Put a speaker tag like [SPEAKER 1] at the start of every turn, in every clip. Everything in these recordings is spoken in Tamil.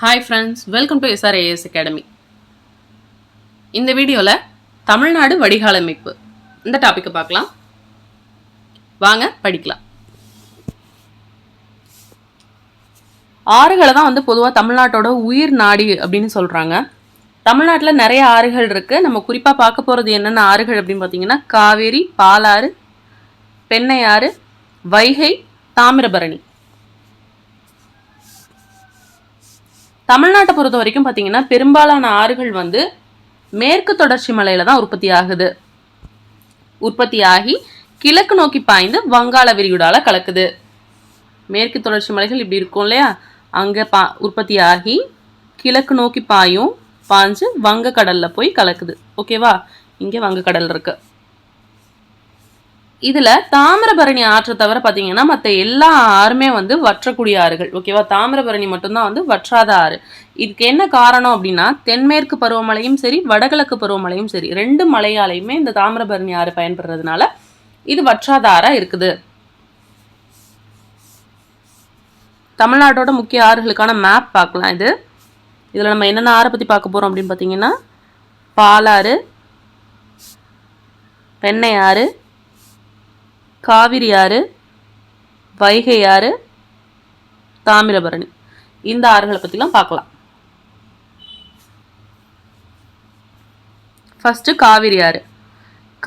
[SPEAKER 1] Hi friends, welcome to SRAS academy. இந்த வீடியோவில் தமிழ்நாடு வடிகால் அமைப்பு இந்த டாப்பிக்கை பார்க்கலாம். வாங்க படிக்கலாம். ஆறுகளை தான் பொதுவாக தமிழ்நாட்டோட உயிர் நாடி அப்படின்னு சொல்கிறாங்க. தமிழ்நாட்டில் நிறைய ஆறுகள் இருக்குது. நம்ம குறிப்பாக பார்க்க போகிறது என்னென்ன ஆறுகள் அப்படின்னு பார்த்தீங்கன்னா காவேரி, பாலாறு, பெண்ணையாறு, வைகை, தாமிரபரணி. தமிழ்நாட்டை பொறுத்த வரைக்கும் பார்த்தீங்கன்னா பெரும்பாலான ஆறுகள் மேற்கு தொடர்ச்சி மலையில தான் உற்பத்தியாகி கிழக்கு நோக்கி பாய்ந்து வங்காள விரிகுடால கலக்குது. மேற்கு தொடர்ச்சி மலைகள் இப்படி இருக்கும் இல்லையா, அங்கே உற்பத்தியாகி கிழக்கு நோக்கி பாய்ஞ்சு வங்கக்கடல்ல போய் கலக்குது. ஓகேவா, இங்கே வங்கக்கடல் இருக்கு. இதுல தாமிரபரணி ஆற்றை தவிர பார்த்தீங்கன்னா மற்ற எல்லா ஆறுமே வற்றக்கூடிய ஆறுகள். ஓகேவா, தாமிரபரணி மட்டும்தான் வற்றாத ஆறு. இதுக்கு என்ன காரணம் அப்படின்னா தென்மேற்கு பருவமழையும் சரி வடகிழக்கு பருவமழையும் சரி ரெண்டு மழையாலையுமே இந்த தாமிரபரணி ஆறு பயன்படுறதுனால இது வற்றாத ஆறா இருக்குது. தமிழ்நாட்டோட முக்கிய ஆறுகளுக்கான மேப் பார்க்கலாம். இதுல நம்ம என்னென்ன ஆறை பத்தி பார்க்க போறோம் அப்படின்னு பார்த்தீங்கன்னா பாலாறு, பெண்ணையாறு, காவிரி ஆறு, வைகை ஆறு, தாமிரபரணி, இந்த ஆறுகளை பற்றிலாம் பார்க்கலாம். ஃபர்ஸ்ட் காவிரி ஆறு.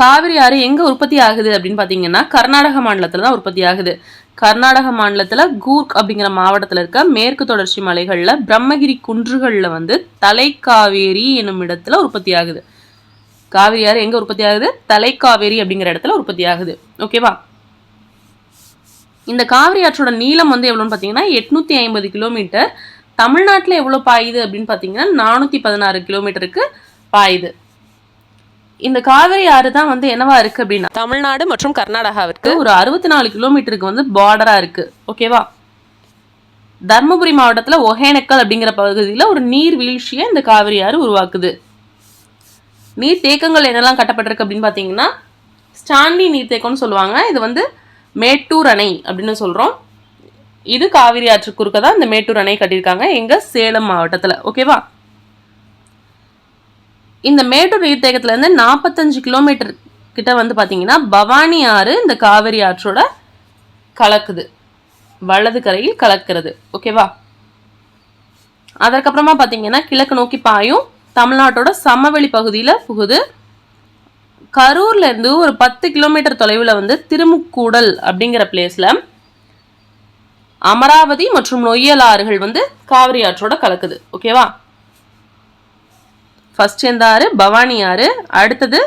[SPEAKER 1] காவிரி ஆறு எங்கே உற்பத்தி ஆகுது அப்படின்னு பார்த்தீங்கன்னா கர்நாடக மாநிலத்தில் தான் உற்பத்தி ஆகுது. கர்நாடக மாநிலத்தில் கூர்க் அப்படிங்கிற மாவட்டத்தில் இருக்க மேற்கு தொடர்ச்சி மலைகளில் பிரம்மகிரி குன்றுகளில் தலைக்காவேரி என்னும் இடத்துல உற்பத்தி ஆகுது. காவிரி ஆறு எங்கே உற்பத்தி ஆகுது? தலைக்காவேரி அப்படிங்கிற இடத்துல உற்பத்தி ஆகுது. ஓகேவா, இந்த காவிரி ஆற்றோட நீளம் எவ்வளோன்னு பார்த்தீங்கன்னா 850 கிலோமீட்டர். தமிழ்நாட்டில் எவ்வளோ பாயுது அப்படின்னு பார்த்தீங்கன்னா 416 கிலோமீட்டருக்கு பாயுது. இந்த காவிரி ஆறு தான் என்னவா இருக்கு அப்படின்னா தமிழ்நாடு மற்றும் கர்நாடகாவிற்கு ஒரு 64 கிலோமீட்டருக்கு பார்டரா இருக்கு. ஓகேவா, தர்மபுரி மாவட்டத்தில் ஒகேனக்கல் அப்படிங்கிற பகுதியில் ஒரு நீர் வீழ்ச்சியை இந்த காவிரி ஆறு உருவாக்குது. நீர் தேக்கங்கள் என்னெல்லாம் கட்டப்பட்டிருக்கு அப்படின்னு பார்த்தீங்கன்னா ஸ்டாண்டி நீர்த்தேக்கம்னு சொல்லுவாங்க. இது மேட்டூர் அணை அப்படின்னு சொல்கிறோம். இது காவிரி ஆற்று குறுக்க தான் இந்த மேட்டூர் அணை கட்டியிருக்காங்க எங்கள் சேலம் மாவட்டத்தில். ஓகேவா, இந்த மேட்டூர் நீர்த்தேக்கத்துலேருந்து 45 கிலோமீட்டர் கிட்ட பார்த்தீங்கன்னா பவானி ஆறு இந்த காவிரி ஆற்றோட கலக்குது, வலது கரையில் கலக்கிறது. ஓகேவா, அதற்கப்புறமா பார்த்தீங்கன்னா கிழக்கு நோக்கி பாயும் தமிழ்நாட்டோட சமவெளி பகுதியில் புகுது. கரூர்ல இருந்து ஒரு 10 கிலோமீட்டர் தொலைவில் திருமுக்கூடல் அப்படிங்கிற பிளேஸ்ல அமராவதி மற்றும் நொய்யல் ஆறுகள் காவிரி ஆற்றோட கலக்குது. ஓகேவா, ஃபர்ஸ்ட் எந்த ஆறு? பவானி ஆறு. அடுத்தது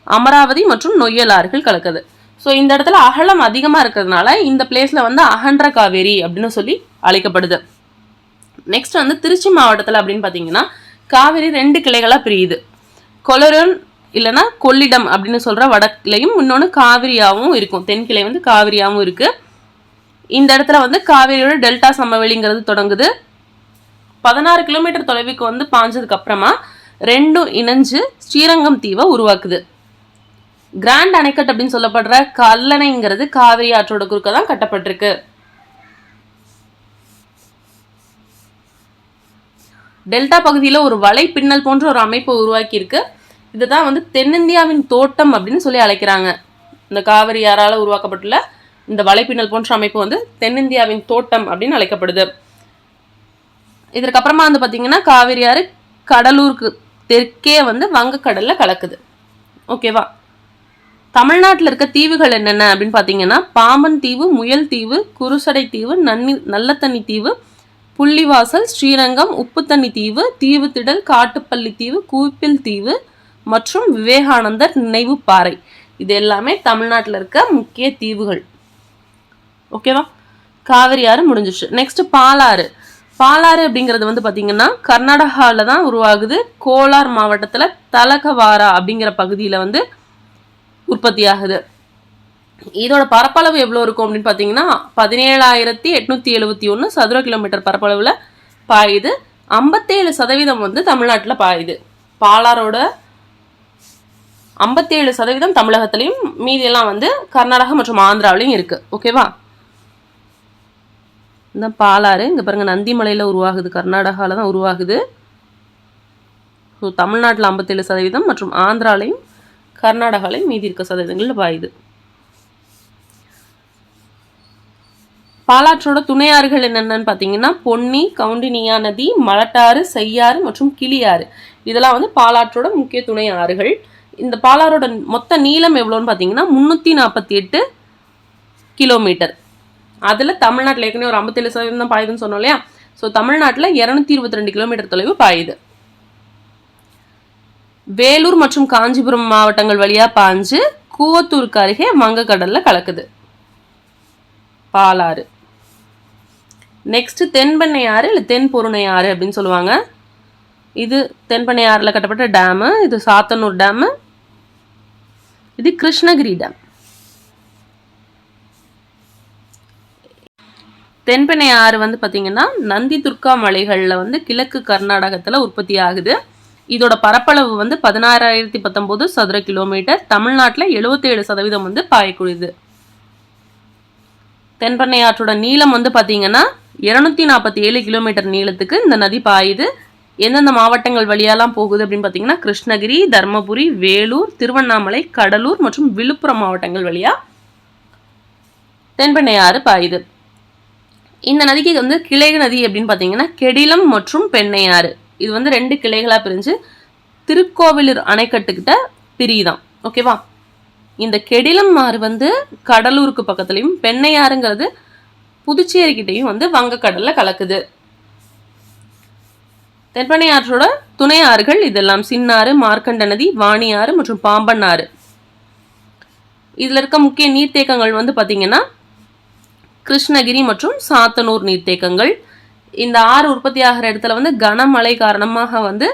[SPEAKER 1] அமராவதி மற்றும் நொய்யல் ஆறுகள் கலக்குது. ஸோ இந்த இடத்துல அகலம் அதிகமாக இருக்கிறதுனால இந்த பிளேஸ்ல அகன்ற காவேரி அப்படின்னு சொல்லி அழைக்கப்படுது. நெக்ஸ்ட் திருச்சி மாவட்டத்தில் அப்படின்னு பார்த்தீங்கன்னா காவிரி 2 கிளைகளாக பிரியுது. கொலரன் இல்லைன்னா கொள்ளிடம் அப்படின்னு சொல்கிற வடக்கிளையும் இன்னொன்று காவிரியாகவும் இருக்கும். தென்கிளை காவிரியாகவும் இருக்குது. இந்த இடத்துல காவிரியோட டெல்டா சமவெளிங்கிறது தொடங்குது. 16 கிலோமீட்டர் தொலைவுக்கு பாஞ்சதுக்கு அப்புறமா ரெண்டும் இணைஞ்சு ஸ்ரீரங்கம் தீவை உருவாக்குது. கிராண்ட் அணைக்கட்டு அப்படின்னு சொல்லப்படுற கல்லணைங்கிறது காவிரி ஆற்றோட குறுக்க தான் கட்டப்பட்டிருக்கு. டெல்டா பகுதியில் ஒரு வலை பின்னல் போன்ற ஒரு அமைப்பை உருவாக்கி இருக்கு. இதுதான் தென்னிந்தியாவின் தோட்டம் அப்படின்னு சொல்லி அழைக்கிறாங்க. இந்த காவிரி ஆறால உருவாக்கப்பட்டுள்ள இந்த வலைப்பின்னல் போன்ற அமைப்பு தென்னிந்தியாவின் தோட்டம் அப்படின்னு அழைக்கப்படுது. இதற்கப்புறமா பார்த்தீங்கன்னா காவிரி ஆறு கடலூருக்கு தெற்கே வங்கக்கடல்ல கலக்குது. ஓகேவா, தமிழ்நாட்டில் இருக்க தீவுகள் என்னென்ன அப்படின்னு பார்த்தீங்கன்னா பாம்பன் தீவு, முயல் தீவு, குருசடை தீவு, நல்லத்தண்ணி தீவு, புள்ளிவாசல், ஸ்ரீரங்கம், உப்புத்தண்ணி தீவு, தீவுத்திடல், காட்டுப்பள்ளி தீவு, கூப்பில் தீவு மற்றும் விவேகானந்தர் நினைவு பாறை. இது எல்லாமே தமிழ்நாட்டில் இருக்க முக்கிய தீவுகள். ஓகேவா, காவிரி ஆறு முடிஞ்சிச்சு. நெக்ஸ்ட் பாலாறு. பாலாறு அப்படிங்கிறது பார்த்தீங்கன்னா கர்நாடகாவில் தான் உருவாகுது. கோலார் மாவட்டத்தில் தலகவாரா அப்படிங்கிற பகுதியில் உற்பத்தி ஆகுது. இதோட பரப்பளவு எவ்வளோ இருக்கும் அப்படின்னு பார்த்தீங்கன்னா 17,871 சதுர கிலோமீட்டர் பரப்பளவில் பாயுது. 57% தமிழ்நாட்டில் பாயுது. பாலாரோட 57% தமிழகத்திலையும் மீதியெல்லாம் கர்நாடகா மற்றும் ஆந்திராவிலையும் இருக்கு. ஓகேவா, இந்த பாலாறு இங்கே பாருங்கள் நந்திமலையில் உருவாகுது, கர்நாடகாவில் தான் உருவாகுது. ஸோ தமிழ்நாட்டில் 57% மற்றும் ஆந்திராலையும் கர்நாடகாலையும் மீதி இருக்க சதவீதங்களில் பாயுது. பாலாற்றோட துணையாறுகள் என்னென்னு பார்த்தீங்கன்னா பொன்னி, கவுண்டினியா நதி, மலட்டாறு, செய்யாறு மற்றும் கிளியாறு. இதெல்லாம் வந்து பாலாற்றோட முக்கிய துணை ஆறுகள். இந்த பாலாறோட மொத்த நீளம் எவ்வளோன்னு பார்த்தீங்கன்னா 348 கிலோமீட்டர். அதில் தமிழ்நாட்டில் ஏற்கனவே ஒரு 57% தான் பாயுதுன்னு சொன்னோம் இல்லையா. ஸோ தமிழ்நாட்டில் 222 கிலோமீட்டர் தொலைவு பாயுது. வேலூர் மற்றும் காஞ்சிபுரம் மாவட்டங்கள் வழியாக பாஞ்சு கூவத்தூருக்கு அருகே வங்கக்கடலில் கலக்குது பாலாறு. நெக்ஸ்ட் தென்பெண்ணை ஆறு இல்லை தென்பொருணை ஆறு அப்படின்னு சொல்லுவாங்க. இது தென்பெண்ணை ஆறில் கட்டப்பட்ட டேமு. இது சாத்தனூர் டேமு. இது கிருஷ்ணகிரி டேம். தென்பெண்ணை ஆறு வந்து பார்த்தீங்கன்னா நந்தி துர்கா மலைகளில் வந்து கிழக்கு கர்நாடகத்தில் உற்பத்தி ஆகுது. இதோட பரப்பளவு வந்து 16,019 சதுர கிலோமீட்டர். தமிழ்நாட்டில் 77% வந்து பாயக்கூடியது. தென்பெண்ணை ஆற்றோட நீளம் வந்து பார்த்தீங்கன்னா 247 கிலோமீட்டர் நீளத்துக்கு இந்த நதி பாயுது. எந்தெந்த மாவட்டங்கள் வழியாலாம் போகுது அப்படின்னு பார்த்தீங்கன்னா கிருஷ்ணகிரி, தர்மபுரி, வேலூர், திருவண்ணாமலை, கடலூர் மற்றும் விழுப்புரம் மாவட்டங்கள் வழியா தென்பெண்ணை ஆறு பாயுது. இந்த நதிக்கு வந்து கிளை நதி அப்படின்னு பார்த்தீங்கன்னா கெடிலம் மற்றும் பெண்ணையாறு. இது வந்து 2 கிளைகளாக பிரிஞ்சு திருக்கோவிலூர் அணைக்கட்டுக்கிட்ட பிரியுதான். ஓகேவா. இந்த கெடிலம் ஆறு வந்து கடலூருக்கு பக்கத்துலையும் பெண்ணையாறுங்கிறது புதுச்சேரிக்கிட்டையும் வந்து வங்கக்கடலில் கலக்குது. தென்பெண்ணை ஆற்றோட துணை ஆறுகள் இதெல்லாம் சின்னாறு, மார்க்கண்ட நதி, வாணியாறு மற்றும் பாம்பன் ஆறு. இதில் இருக்க முக்கிய நீர்த்தேக்கங்கள் வந்து பார்த்தீங்கன்னா கிருஷ்ணகிரி மற்றும் சாத்தனூர் நீர்த்தேக்கங்கள். இந்த ஆறு உற்பத்தி ஆகிற இடத்துல வந்து கனமழை காரணமாக வந்து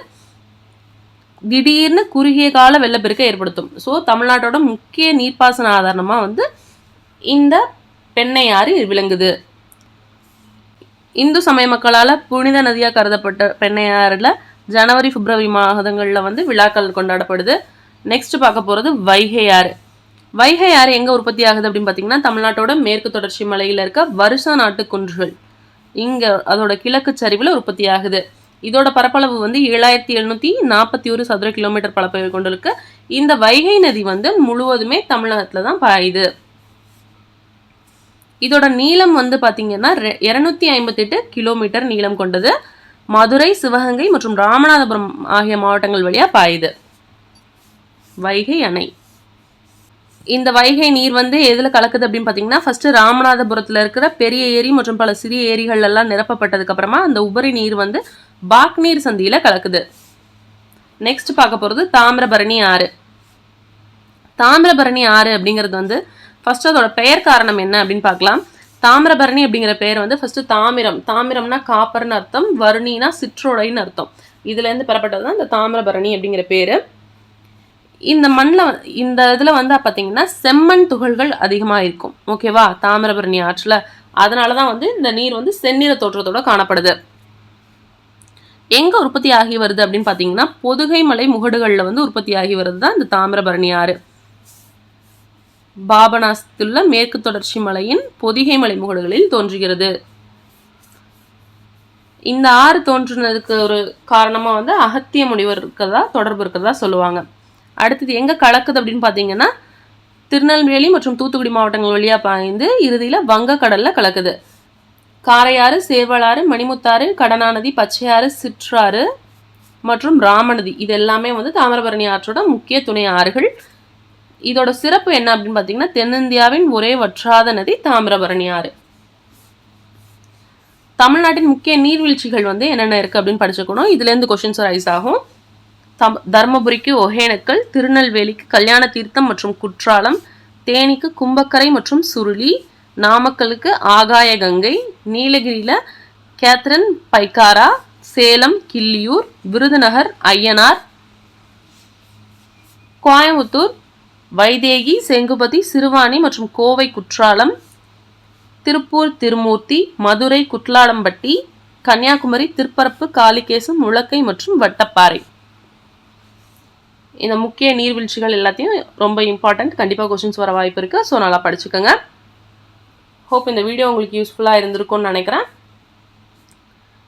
[SPEAKER 1] திடீர்னு குறுகிய கால வெள்ளப்பெருக்கை ஏற்படுத்தும். ஸோ தமிழ்நாட்டோட முக்கிய நீர்ப்பாசன ஆதாரமாக வந்து இந்த பெண்ணை ஆறு விளங்குது. இந்து சமய மக்களால் புனித நதியாக கருதப்பட்ட பெண்ணை ஆறில் ஜனவரி, பிப்ரவரி மாதங்களில் வந்து விழாக்கள் கொண்டாடப்படுது. நெக்ஸ்ட் பார்க்க போகிறது வைகை ஆறு. வைகை ஆறு எங்கே உற்பத்தி ஆகுது அப்படின்னு பார்த்தீங்கன்னா தமிழ்நாட்டோட மேற்கு தொடர்ச்சி மலையில் இருக்க வருஷ நாட்டு குன்றுகள் இங்கே அதோட கிழக்கு சரிவில் உற்பத்தி ஆகுது. இதோட பரப்பளவு வந்து 7,741 சதுர கிலோமீட்டர் பரப்பளவு கொண்டிருக்கு. இந்த வைகை நதி வந்து முழுவதுமே தமிழகத்தில் தான் பாயுது. இதோட நீளம் வந்து பார்த்தீங்கன்னா 258 கிலோமீட்டர் நீளம் கொண்டது. மதுரை, சிவகங்கை மற்றும் ராமநாதபுரம் ஆகிய மாவட்டங்கள் வழியாக பாயுது வைகை அணை. இந்த வைகை நீர் வந்து எதில் கலக்குது அப்படின்னு பார்த்தீங்கன்னா ஃபர்ஸ்ட் ராமநாதபுரத்தில் இருக்கிற பெரிய ஏரி மற்றும் பல சிறிய ஏரிகள் எல்லாம் நிரப்பப்பட்டதுக்கு அப்புறமா அந்த உபரி நீர் வந்து பாக்நீர் சந்தியில் கலக்குது. நெக்ஸ்ட் பார்க்க போகிறது தாமிரபரணி ஆறு. தாமிரபரணி ஆறு அப்படிங்கிறது வந்து ஃபர்ஸ்ட் அதோட பெயர் காரணம் என்ன அப்படின்னு பார்க்கலாம். தாமிரபரணி அப்படிங்கிற பெயர் வந்து ஃபர்ஸ்ட் தாமிரம்னா காப்பர்னு அர்த்தம், வருணினா சிற்றோடைன்னு அர்த்தம். இதுலேருந்து பெறப்பட்டது தான் இந்த தாமிரபரணி அப்படிங்கிற பேர். இந்த மண்ணில் இந்த இதில் வந்து பார்த்தீங்கன்னா செம்மண் துகள்கள் அதிகமாக இருக்கும். ஓகேவா. தாமிரபரணி ஆற்றில் அதனால தான் வந்து இந்த நீர் வந்து செந்நிற தோற்றத்தோட காணப்படுது. எங்கே உற்பத்தி ஆகி வருது அப்படின்னு பார்த்தீங்கன்னா பொதுகை மலை முகடுகளில் வந்து உற்பத்தி ஆகி வருது தான் இந்த தாமிரபரணி ஆறு. பாபநாசத்துள்ள மேற்கு தொடர்ச்சி மலையின் பொதிகை மலை முகடுகளில் தோன்றுகிறது. இந்த ஆறு தோன்றுனதுக்கு ஒரு காரணமாக வந்து அகத்திய முனிவர் தொடர்பு இருக்கிறதா சொல்லுவாங்க. அடுத்தது எங்கே கலக்குது அப்படின்னு பார்த்தீங்கன்னா திருநெல்வேலி மற்றும் தூத்துக்குடி மாவட்டங்கள் வழியாக பாய்ந்து இறுதியில் வங்கக்கடலில் கலக்குது. காரையாறு, சேவலாறு, மணிமுத்தாறு, கடனாநதி, பச்சையாறு, சிற்றாறு மற்றும் ராமநதி இது எல்லாமே வந்து தாமிரபரணி ஆற்றோட முக்கிய துணை ஆறுகள். இதோட சிறப்பு என்ன அப்படின்னு பார்த்தீங்கன்னா தென்னிந்தியாவின் ஒரே வற்றாத நதி தாமிரபரணி ஆறு. தமிழ்நாட்டின் முக்கிய நீர்வீழ்ச்சிகள் வந்து என்னென்ன இருக்குது அப்படின்னு படிச்சுக்கணும். இதுலேருந்து கொஷின்ஸ் ரைஸ் ஆகும். தர்மபுரிக்கு ஒகேனக்கல், திருநெல்வேலிக்கு கல்யாண தீர்த்தம் மற்றும் குற்றாலம், தேனிக்கு கும்பக்கரை மற்றும் சுருளி, நாமக்கலுக்கு ஆகாய கங்கை, நீலகிரியில் கேத்ரின் பைக்காரா, சேலம் கிள்ளியூர், விருதுநகர் ஐயனார், கோயம்புத்தூர் வைதேகி, செங்குபதி, சிறுவாணி மற்றும் கோவை குற்றாலம், திருப்பூர் திருமூர்த்தி, மதுரை குட்லாளம்பட்டி, கன்னியாகுமரி திருப்பரப்பு, காளிகேசம், முழக்கை மற்றும் வட்டப்பாறை. இந்த முக்கிய நீர்வீழ்ச்சிகள் எல்லாத்தையும் ரொம்ப இம்பார்ட்டன்ட், கண்டிப்பாக கொஸ்டின்ஸ் வர வாய்ப்பு இருக்குது. ஸோ நல்லா படிச்சுக்கோங்க. ஹோப் இந்த வீடியோ உங்களுக்கு யூஸ்ஃபுல்லாக இருந்திருக்கும்னு நினைக்கிறேன்.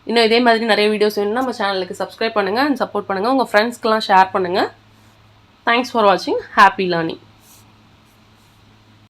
[SPEAKER 1] இன்னும் இதே மாதிரி நிறைய வீடியோஸ் வேணும்னா நம்ம சேனலுக்கு சப்ஸ்கிரைப் பண்ணுங்கள் அண்ட் சப்போர்ட் பண்ணுங்கள். உங்கள் ஃப்ரெண்ட்ஸ்க்கெலாம் ஷேர் பண்ணுங்கள். தேங்க்ஸ் ஃபார் வாட்சிங். Happy learning.